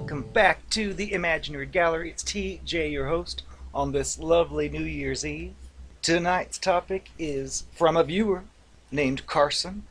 welcome back to the Imaginary Gallery. It's TJ, your host, on this lovely New Year's Eve. Tonight's topic is from a viewer named Carson,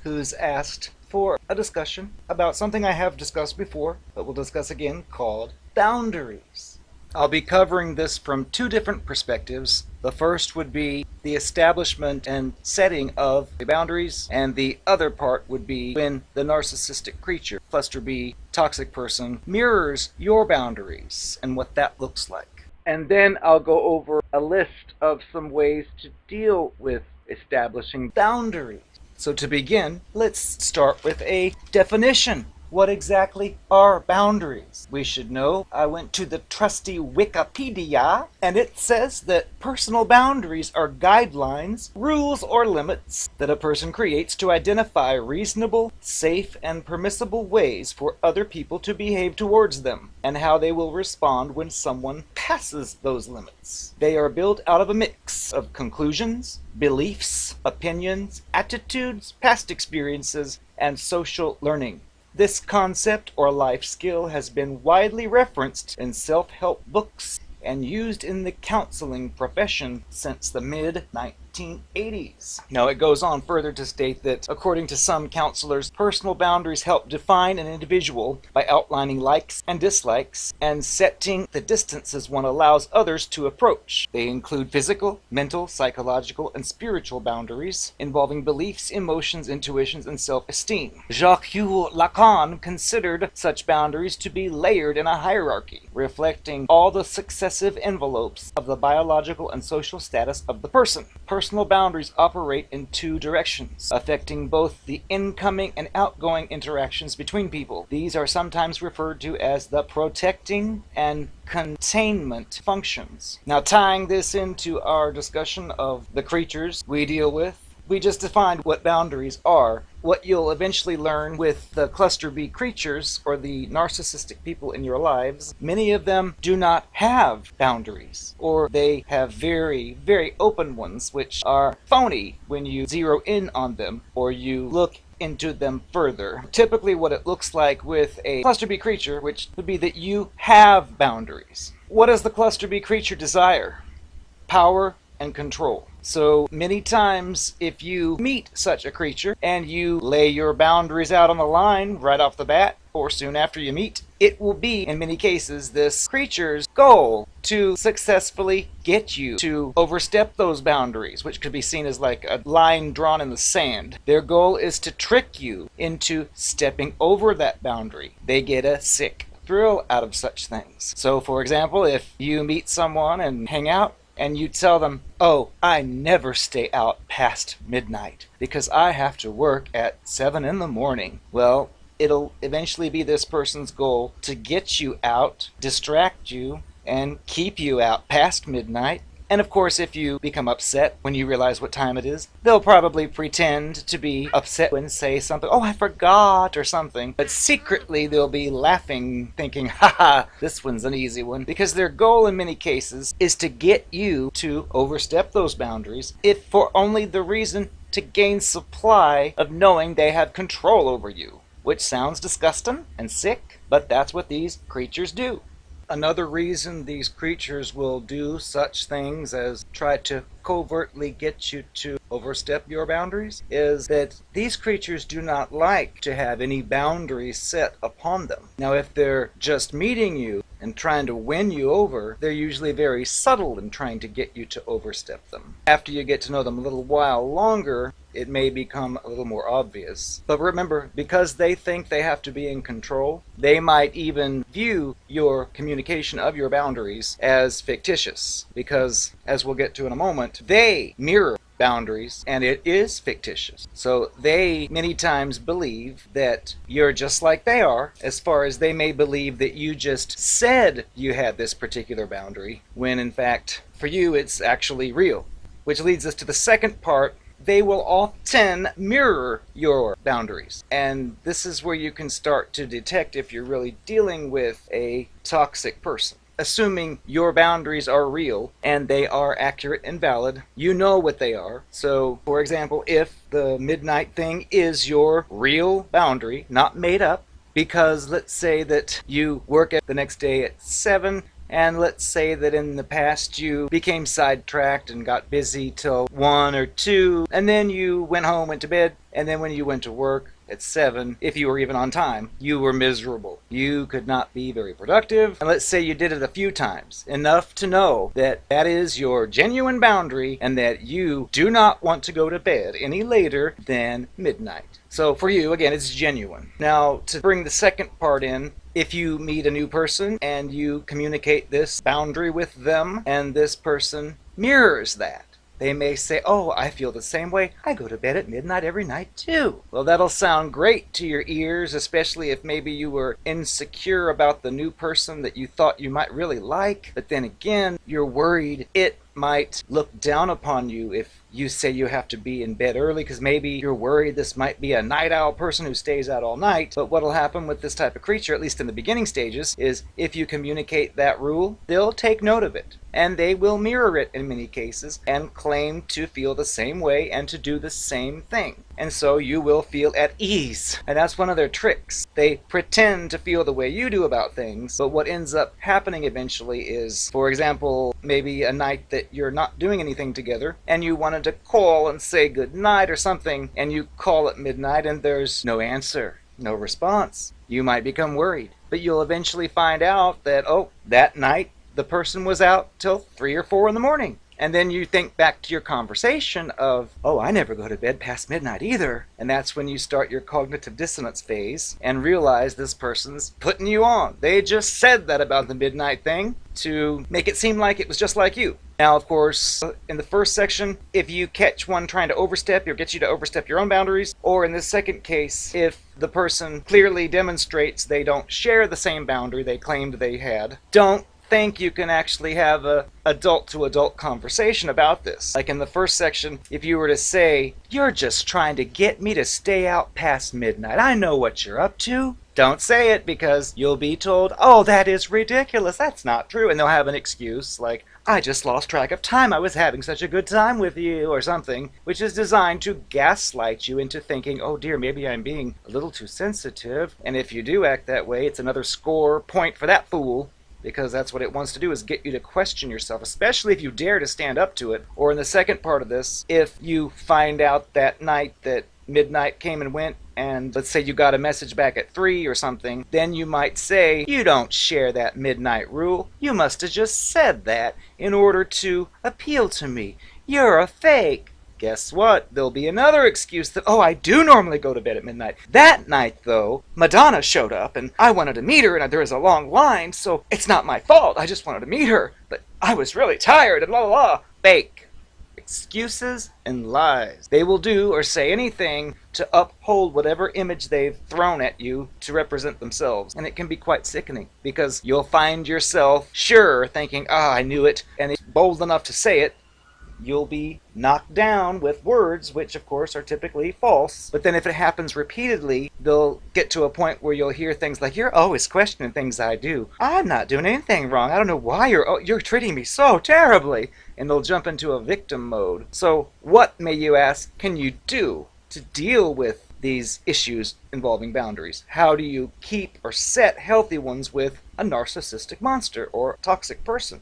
who's asked for a discussion about something I have discussed before, but we'll discuss again, called boundaries. I'll be covering this from two different perspectives. The first would be the establishment and setting of the boundaries, and the other part would be when the narcissistic creature, cluster B, toxic person, mirrors your boundaries and what that looks like. And then I'll go over a list of some ways to deal with establishing boundaries. So to begin, let's start with a definition. What exactly are boundaries? We should know. I went to the trusty Wikipedia, and it says that personal boundaries are guidelines, rules, or limits that a person creates to identify reasonable, safe, and permissible ways for other people to behave towards them, and how they will respond when someone passes those limits. They are built out of a mix of conclusions, beliefs, opinions, attitudes, past experiences, and social learning. This concept or life skill has been widely referenced in self-help books and used in the counseling profession since the mid-1980s. Now, it goes on further to state that, according to some counselors, personal boundaries help define an individual by outlining likes and dislikes and setting the distances one allows others to approach. They include physical, mental, psychological, and spiritual boundaries involving beliefs, emotions, intuitions, and self-esteem. Jacques Lacan considered such boundaries to be layered in a hierarchy, reflecting all the successive envelopes of the biological and social status of the person. Personal boundaries operate in two directions, affecting both the incoming and outgoing interactions between people. These are sometimes referred to as the protecting and containment functions. Now, tying this into our discussion of the creatures we deal with, we just defined what boundaries are. What you'll eventually learn with the cluster B creatures, or the narcissistic people in your lives, many of them do not have boundaries, or they have very, very open ones, which are phony when you zero in on them, or you look into them further. Typically what it looks like with a cluster B creature, which would be that you have boundaries. What does the cluster B creature desire? Power and control. So many times, if you meet such a creature and you lay your boundaries out on the line right off the bat, or soon after you meet, it will be, in many cases, this creature's goal to successfully get you to overstep those boundaries, which could be seen as like a line drawn in the sand. Their goal is to trick you into stepping over that boundary. They get a sick thrill out of such things. So, for example, if you meet someone and hang out, and you tell them, oh, I never stay out past midnight because I have to work at 7 in the morning. Well, it'll eventually be this person's goal to get you out, distract you, and keep you out past midnight. And of course, if you become upset when you realize what time it is, they'll probably pretend to be upset and say something, oh, I forgot, or something. But secretly, they'll be laughing, thinking, haha, this one's an easy one. Because their goal in many cases is to get you to overstep those boundaries, if for only the reason to gain supply of knowing they have control over you. Which sounds disgusting and sick, but that's what these creatures do. Another reason these creatures will do such things as try to covertly get you to overstep your boundaries is that these creatures do not like to have any boundaries set upon them. Now, if they're just meeting you and trying to win you over, they're usually very subtle in trying to get you to overstep them. After you get to know them a little while longer, it may become a little more obvious. But remember, because they think they have to be in control, they might even view your communication of your boundaries as fictitious. Because, as we'll get to in a moment, they mirror boundaries, and it is fictitious. So they many times believe that you're just like they are, as far as they may believe that you just said you had this particular boundary, when in fact, for you, it's actually real. Which leads us to the second part. They will often mirror your boundaries. And this is where you can start to detect if you're really dealing with a toxic person. Assuming your boundaries are real and they are accurate and valid, you know what they are. So, for example, if the midnight thing is your real boundary, not made up, Because let's say that you work at the next day at 7, and let's say that in the past you became sidetracked and got busy till 1 or 2, and then you went home, went to bed, and then when you went to work at 7, if you were even on time, you were miserable. You could not be very productive. And let's say you did it a few times, enough to know that that is your genuine boundary and that you do not want to go to bed any later than midnight. So for you, again, it's genuine. Now, to bring the second part in, if you meet a new person and you communicate this boundary with them and this person mirrors that, they may say, oh, I feel the same way. I go to bed at midnight every night too. Well, that'll sound great to your ears, especially if maybe you were insecure about the new person that you thought you might really like. But then again, you're worried it might look down upon you if you say you have to be in bed early, because maybe you're worried this might be a night owl person who stays out all night. But what'll happen with this type of creature, at least in the beginning stages, is if you communicate that rule, they'll take note of it. And they will mirror it in many cases and claim to feel the same way and to do the same thing. And so you will feel at ease. And that's one of their tricks. They pretend to feel the way you do about things, but what ends up happening eventually is, for example, maybe a night that you're not doing anything together and you wanted to call and say good night or something, and you call at midnight and there's no answer, no response. You might become worried, but you'll eventually find out that, oh, that night the person was out till 3 or 4 in the morning. And then you think back to your conversation of, oh, I never go to bed past midnight either. And that's when you start your cognitive dissonance phase and realize this person's putting you on. They just said that about the midnight thing to make it seem like it was just like you. Now, of course, in the first section, if you catch one trying to overstep, it gets you to overstep your own boundaries. Or in the second case, if the person clearly demonstrates they don't share the same boundary they claimed they had, don't think you can actually have a adult-to-adult conversation about this. Like in the first section, if you were to say, you're just trying to get me to stay out past midnight, I know what you're up to. Don't say it, because you'll be told, oh, that is ridiculous, that's not true. And they'll have an excuse like, I just lost track of time, I was having such a good time with you, or something, which is designed to gaslight you into thinking, oh dear, maybe I'm being a little too sensitive. And if you do act that way, it's another score point for that fool, because that's what it wants to do, is get you to question yourself, especially if you dare to stand up to it. Or in the second part of this, if you find out that night that midnight came and went, and let's say you got a message back at 3 or something, then you might say, you don't share that midnight rule. You must have just said that in order to appeal to me. You're a fake. Guess what? There'll be another excuse that, oh, I do normally go to bed at midnight. That night, though, Madonna showed up, and I wanted to meet her, and there was a long line, so it's not my fault. I just wanted to meet her, but I was really tired, and blah, blah, blah. Fake. Excuses and lies. They will do or say anything to uphold whatever image they've thrown at you to represent themselves. And it can be quite sickening, because you'll find yourself sure thinking, ah, I knew it, and it's bold enough to say it. You'll be knocked down with words, which of course are typically false. But then if it happens repeatedly, they'll get to a point where you'll hear things like, you're always questioning things I do. I'm not doing anything wrong. I don't know why you're treating me so terribly. And they'll jump into a victim mode. So what, may you ask, can you do to deal with these issues involving boundaries? How do you keep or set healthy ones with a narcissistic monster or toxic person?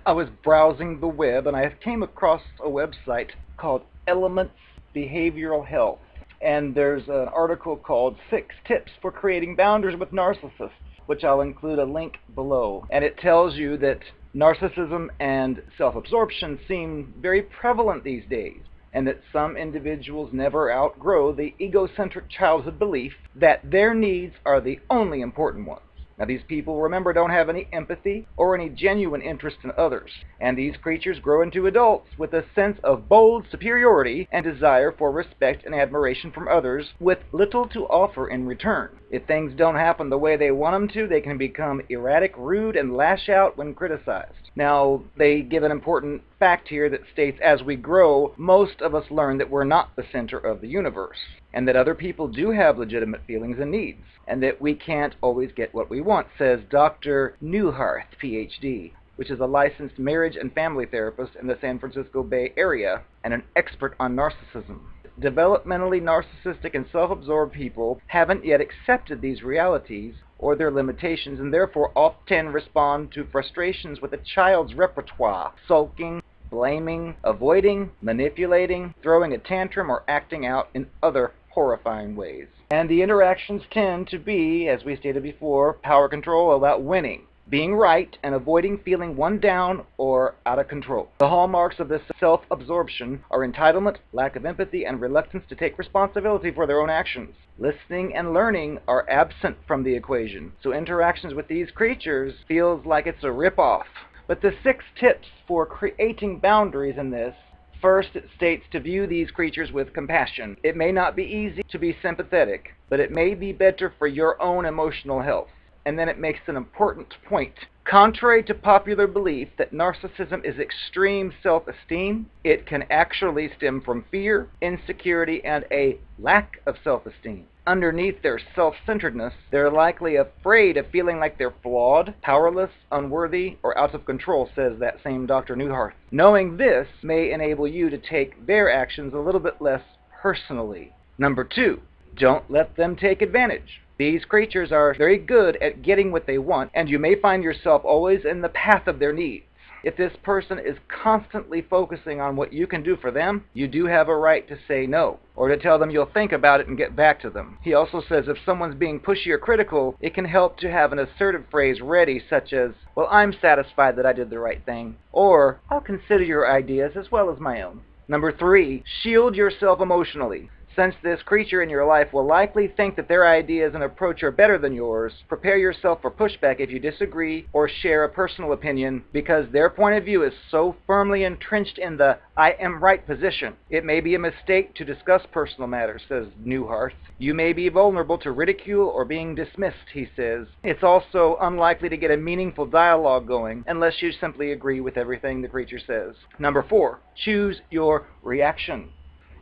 I was browsing the web and I came across a website called Elements Behavioral Health. And there's an article called 6 Tips for Creating Boundaries with Narcissists, which I'll include a link below. And it tells you that narcissism and self-absorption seem very prevalent these days, and that some individuals never outgrow the egocentric childhood belief that their needs are the only important ones. Now, these people, remember, don't have any empathy or any genuine interest in others. And these creatures grow into adults with a sense of bold superiority and desire for respect and admiration from others, with little to offer in return. If things don't happen the way they want them to, they can become erratic, rude, and lash out when criticized. Now, they give an important fact here that states, as we grow, most of us learn that we're not the center of the universe, and that other people do have legitimate feelings and needs, and that we can't always get what we want, says Dr. Newharth, Ph.D., which is a licensed marriage and family therapist in the San Francisco Bay Area and an expert on narcissism. Developmentally narcissistic and self-absorbed people haven't yet accepted these realities or their limitations, and therefore often respond to frustrations with a child's repertoire: sulking, blaming, avoiding, manipulating, throwing a tantrum, or acting out in other horrifying ways. And the interactions tend to be, as we stated before, power control about winning, being right, and avoiding feeling one down or out of control. The hallmarks of this self-absorption are entitlement, lack of empathy, and reluctance to take responsibility for their own actions. Listening and learning are absent from the equation, so interactions with these creatures feels like it's a rip-off. But the 6 tips for creating boundaries in this: first, it states to view these creatures with compassion. It may not be easy to be sympathetic, but it may be better for your own emotional health. And then it makes an important point. Contrary to popular belief that narcissism is extreme self-esteem, it can actually stem from fear, insecurity, and a lack of self-esteem. Underneath their self-centeredness, they're likely afraid of feeling like they're flawed, powerless, unworthy, or out of control, says that same Dr. Newhart. Knowing this may enable you to take their actions a little bit less personally. Number 2, don't let them take advantage. These creatures are very good at getting what they want, and you may find yourself always in the path of their needs. If this person is constantly focusing on what you can do for them, you do have a right to say no, or to tell them you'll think about it and get back to them. He also says if someone's being pushy or critical, it can help to have an assertive phrase ready, such as, "Well, I'm satisfied that I did the right thing," or "I'll consider your ideas as well as my own." Number 3, shield yourself emotionally. Since this creature in your life will likely think that their ideas and approach are better than yours, prepare yourself for pushback if you disagree or share a personal opinion, because their point of view is so firmly entrenched in the "I am right" position. It may be a mistake to discuss personal matters, says Newhart. You may be vulnerable to ridicule or being dismissed, he says. It's also unlikely to get a meaningful dialogue going unless you simply agree with everything the creature says. Number 4, choose your reaction.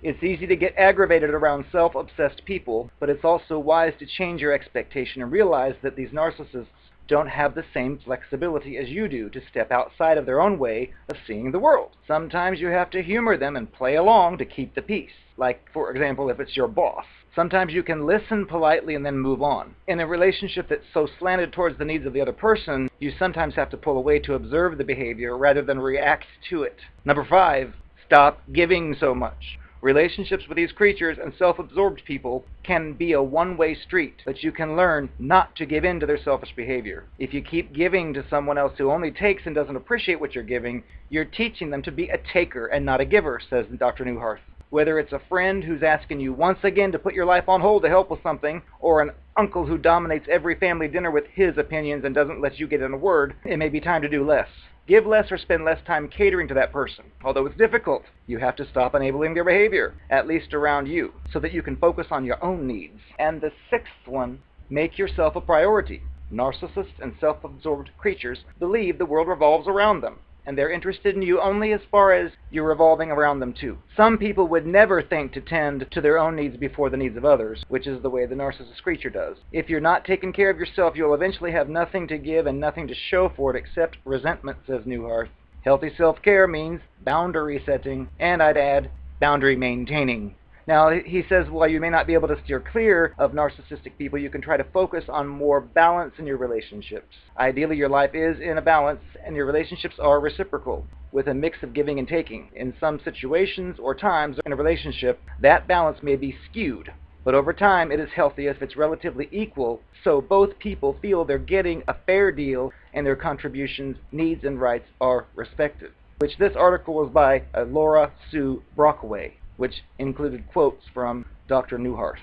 It's easy to get aggravated around self-obsessed people, but it's also wise to change your expectation and realize that these narcissists don't have the same flexibility as you do to step outside of their own way of seeing the world. Sometimes you have to humor them and play along to keep the peace. Like, for example, if it's your boss. Sometimes you can listen politely and then move on. In a relationship that's so slanted towards the needs of the other person, you sometimes have to pull away to observe the behavior rather than react to it. Number 5, stop giving so much. Relationships with these creatures and self-absorbed people can be a one-way street, but you can learn not to give in to their selfish behavior. If you keep giving to someone else who only takes and doesn't appreciate what you're giving, you're teaching them to be a taker and not a giver, says Dr. Newhart. Whether it's a friend who's asking you once again to put your life on hold to help with something, or an uncle who dominates every family dinner with his opinions and doesn't let you get in a word, it may be time to do less. Give less or spend less time catering to that person. Although it's difficult, you have to stop enabling their behavior, at least around you, so that you can focus on your own needs. And the 6th one, make yourself a priority. Narcissists and self-absorbed creatures believe the world revolves around them, and they're interested in you only as far as you're revolving around them too. Some people would never think to tend to their own needs before the needs of others, which is the way the narcissist creature does. If you're not taking care of yourself, you'll eventually have nothing to give and nothing to show for it except resentment, says Newhart. Healthy self-care means boundary setting, and I'd add, boundary maintaining. Now, he says while you may not be able to steer clear of narcissistic people, you can try to focus on more balance in your relationships. Ideally, your life is in a balance, and your relationships are reciprocal, with a mix of giving and taking. In some situations or times in a relationship, that balance may be skewed, but over time it is healthy if it's relatively equal, so both people feel they're getting a fair deal and their contributions, needs, and rights are respected. Which this article was by Laura Sue Brockway, which included quotes from Dr. Newhart.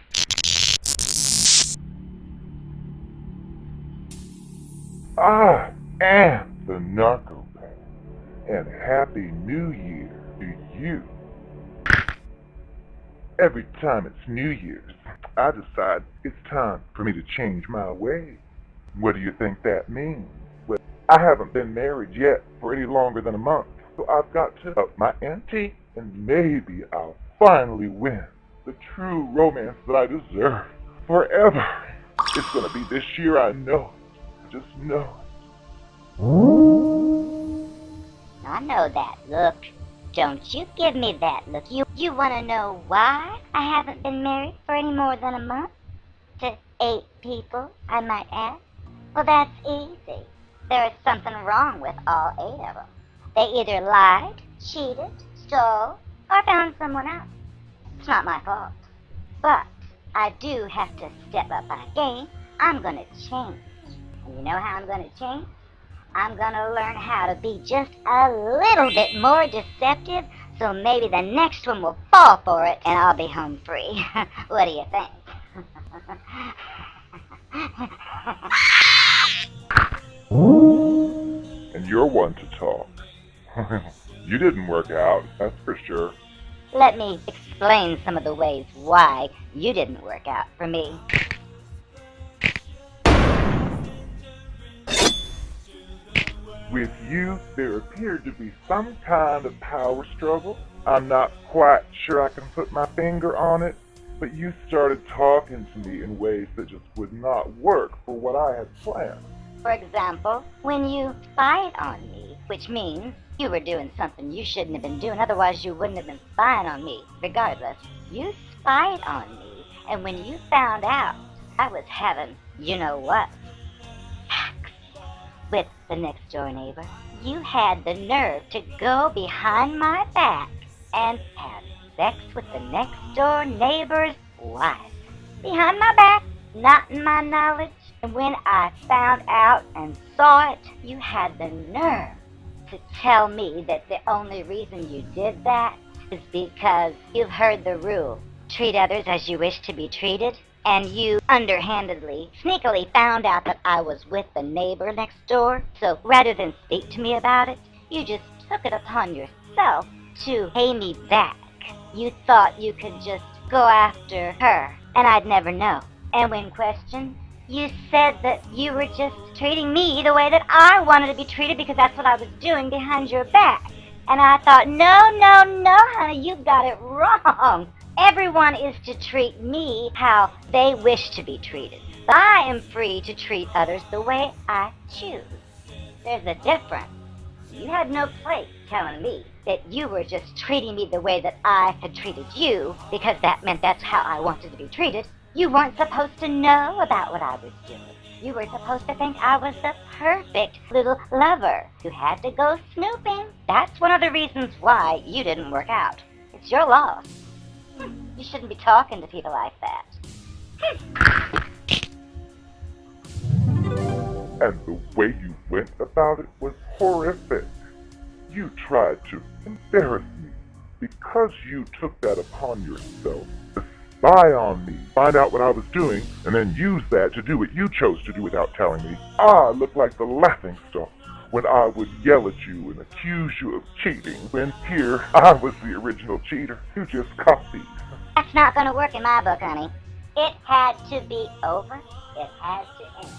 I am the narcopath, and Happy New Year to you. Every time it's New Year's, I decide it's time for me to change my ways. What do you think that means? Well, I haven't been married yet for any longer than a month, so I've got to up my ante, and maybe I'll finally win the true romance that I deserve forever. It's gonna be this year, I know. Just know it. I know that look. don't you give me that look. You want to know why I haven't been married for any more than a month? To 8 people, I might add. Well, that's easy. There is something wrong with all 8 of them. They either lied, cheated, stole, or found someone else. It's not my fault. But I do have to step up my game. I'm going to change. And you know how I'm going to change? I'm going to learn how to be just a little bit more deceptive, so maybe the next one will fall for it and I'll be home free. What do you think? And you're one to talk. You didn't work out, that's for sure. Let me explain some of the ways why you didn't work out for me. With you, there appeared to be some kind of power struggle. I'm not quite sure I can put my finger on it, but you started talking to me in ways that just would not work for what I had planned. For example, when you spied on me, which means you were doing something you shouldn't have been doing, otherwise you wouldn't have been spying on me. Regardless, you spied on me, and when you found out I was having, you know what, sex with the next door neighbor, you had the nerve to go behind my back and have sex with the next door neighbor's wife. Behind my back, not in my knowledge. And when I found out and saw it, you had the nerve to tell me that the only reason you did that is because you've heard the rule, treat others as you wish to be treated, and you underhandedly, sneakily found out that I was with the neighbor next door. So rather than speak to me about it, you just took it upon yourself to pay me back. You thought you could just go after her, and I'd never know. And when questioned, you said that you were just treating me the way that I wanted to be treated because that's what I was doing behind your back. And I thought, no, honey, you got it wrong. Everyone is to treat me how they wish to be treated. I am free to treat others the way I choose. There's a difference. You had no place telling me that you were just treating me the way that I had treated you because that meant that's how I wanted to be treated. You weren't supposed to know about what I was doing. You were supposed to think I was the perfect little lover who had to go snooping. That's one of the reasons why you didn't work out. It's your loss. You shouldn't be talking to people like that. And the way you went about it was horrific. You tried to embarrass me because you took that upon yourself. Spy on me, find out what I was doing, and then use that to do what you chose to do without telling me. I looked like the laughingstock when I would yell at you and accuse you of cheating, when here I was the original cheater who just copied. That's not going to work in my book, honey. It had to be over. It had to end.